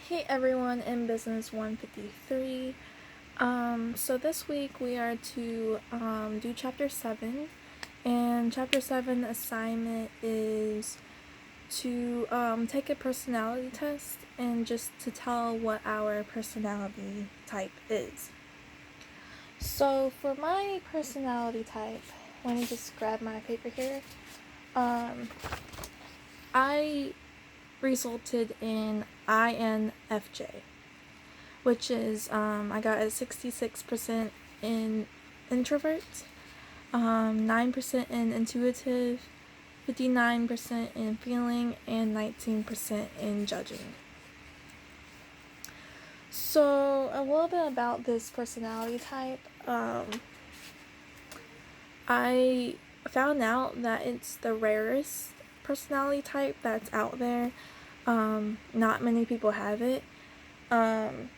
Hey everyone in Business 153. So this week we are to do Chapter 7. And Chapter 7 assignment is to take a personality test and just to tell what our personality type is. So for my personality type, let me just grab my paper here. I resulted in INFJ, which is I got a 66% in introvert, 9% in intuitive, 59% in feeling, and 19% in judging. So a little bit about this personality type. I found out that it's the rarest personality type that's out there. Not many people have it. And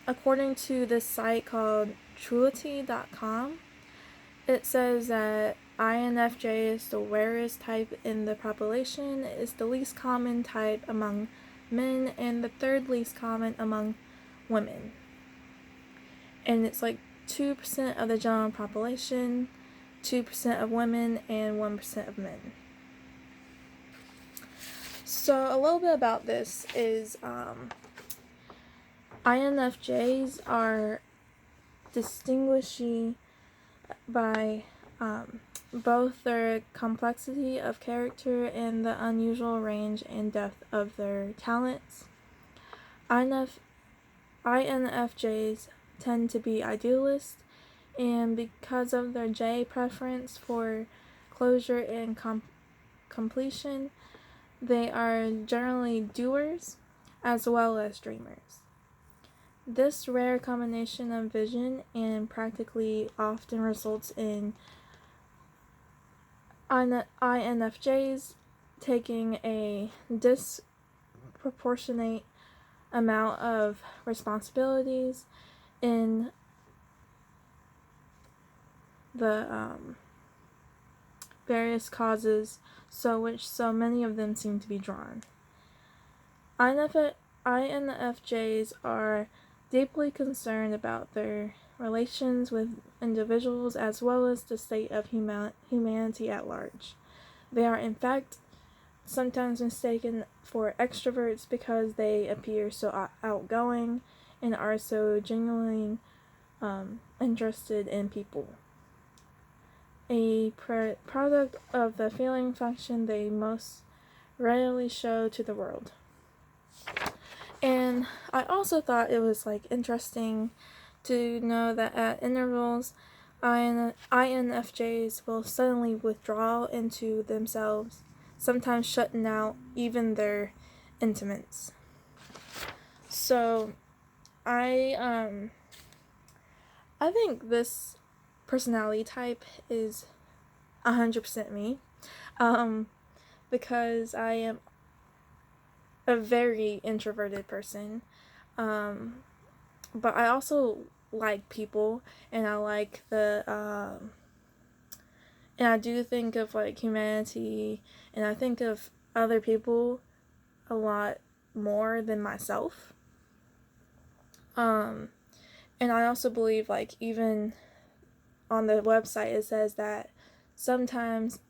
according to this site called Truity.com, it says that INFJ is the rarest type in the population, is the least common type among men, and the third least common among women. And it's like 2% of the general population, 2% of women, and 1% of men. So a little bit about this is INFJs are distinguishing by both their complexity of character and the unusual range and depth of their talents. INFJs tend to be idealists, and because of their J preference for closure and completion, they are generally doers as well as dreamers. This rare combination of vision and practically often results in INFJs taking a disproportionate amount of responsibilities in the various causes which so many of them seem to be drawn. INFJs are deeply concerned about their relations with individuals as well as the state of humanity at large. They are in fact sometimes mistaken for extroverts because they appear so outgoing and are so genuinely interested in people. A product of the feeling function they most rarely show to the world. And I also thought it was interesting to know that at intervals, INFJs will suddenly withdraw into themselves, sometimes shutting out even their intimates. So I think this personality type is 100% me, because I am a very introverted person, but I also like people, and I like and I do think of humanity, and I think of other people a lot more than myself. And I also believe even on the website it says that sometimes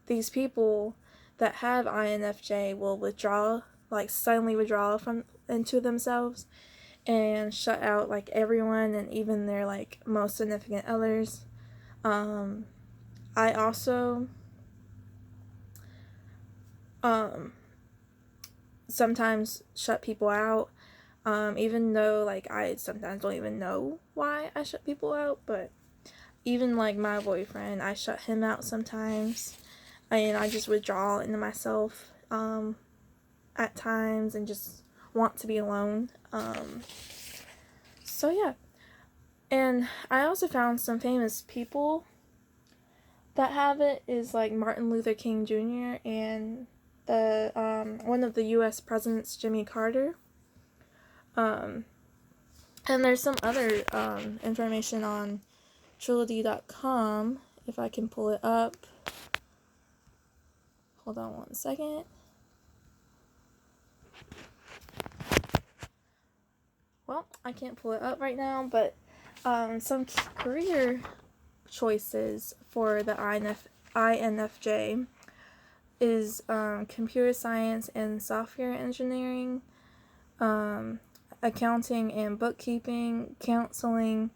these people that have INFJ will suddenly withdraw into themselves and shut out everyone and even their most significant others. I also sometimes shut people out, even though I sometimes don't even know why I shut people out. But even my boyfriend, I shut him out sometimes, and I just withdraw into myself at times and just want to be alone. So yeah. And I also found some famous people that have it is Martin Luther King Jr. and the one of the U.S. presidents, Jimmy Carter. And there's some other information on Trilogy.com if I can pull it up. Hold on one second. I can't pull it up right now, but some career choices for the INFJ is computer science and software engineering, accounting and bookkeeping, counseling,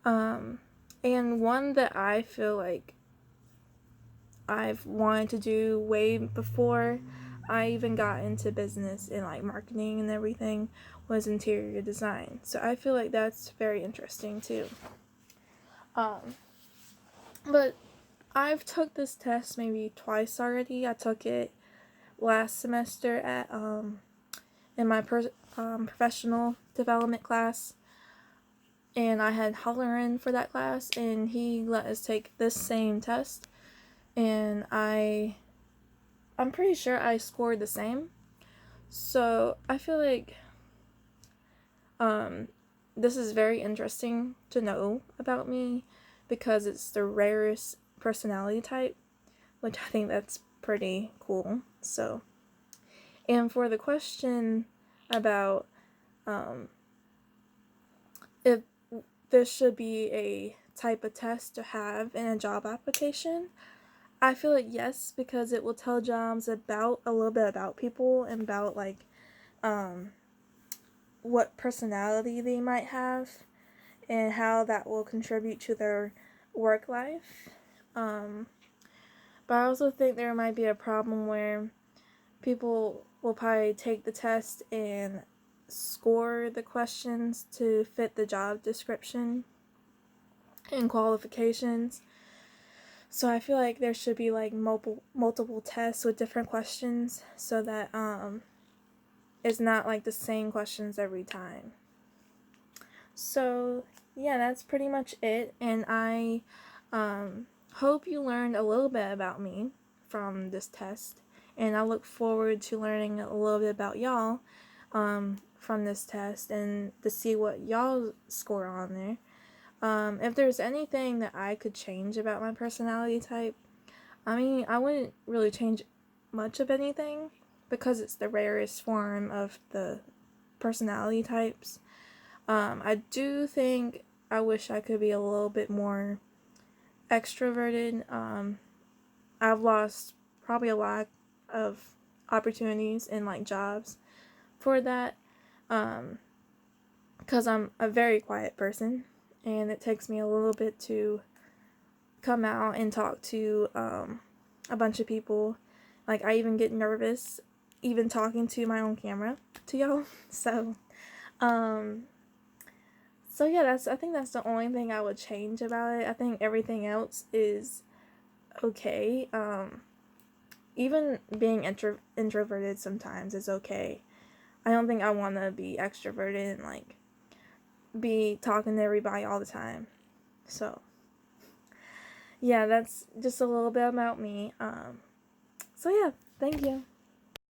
and one that I feel like I've wanted to do way before I even got into business and like marketing and everything was interior design. So I feel like that's very interesting too. But I've took this test maybe twice already. I took it last semester at in my professional development class, and I had Holleran for that class, and he let us take this same test, and I'm pretty sure I scored the same. So I feel like this is very interesting to know about me because it's the rarest personality type, which I think that's pretty cool. So, and for the question about if this should be a type of test to have in a job application, I feel like yes, because it will tell jobs about a little bit about people and about like what personality they might have and how that will contribute to their work life. But I also think there might be a problem where people will probably take the test and score the questions to fit the job description and qualifications. So I feel like there should be like multiple tests with different questions so that it's not like the same questions every time. So yeah, that's pretty much it, and I hope you learned a little bit about me from this test, and I look forward to learning a little bit about y'all from this test and to see what y'all score on there. If there's anything that I could change about my personality type, I mean, I wouldn't really change much of anything because it's the rarest form of the personality types. I do think I wish I could be a little bit more extroverted. I've lost probably a lot of opportunities in like jobs for that because I'm a very quiet person and it takes me a little bit to come out and talk to a bunch of people. Like I even get nervous even talking to my own camera to y'all. So yeah, I think that's the only thing I would change about it. I think everything else is okay. Even being introverted sometimes is okay. I don't think I want to be extroverted and like be talking to everybody all the time. So yeah, that's just a little bit about me. So yeah, thank you.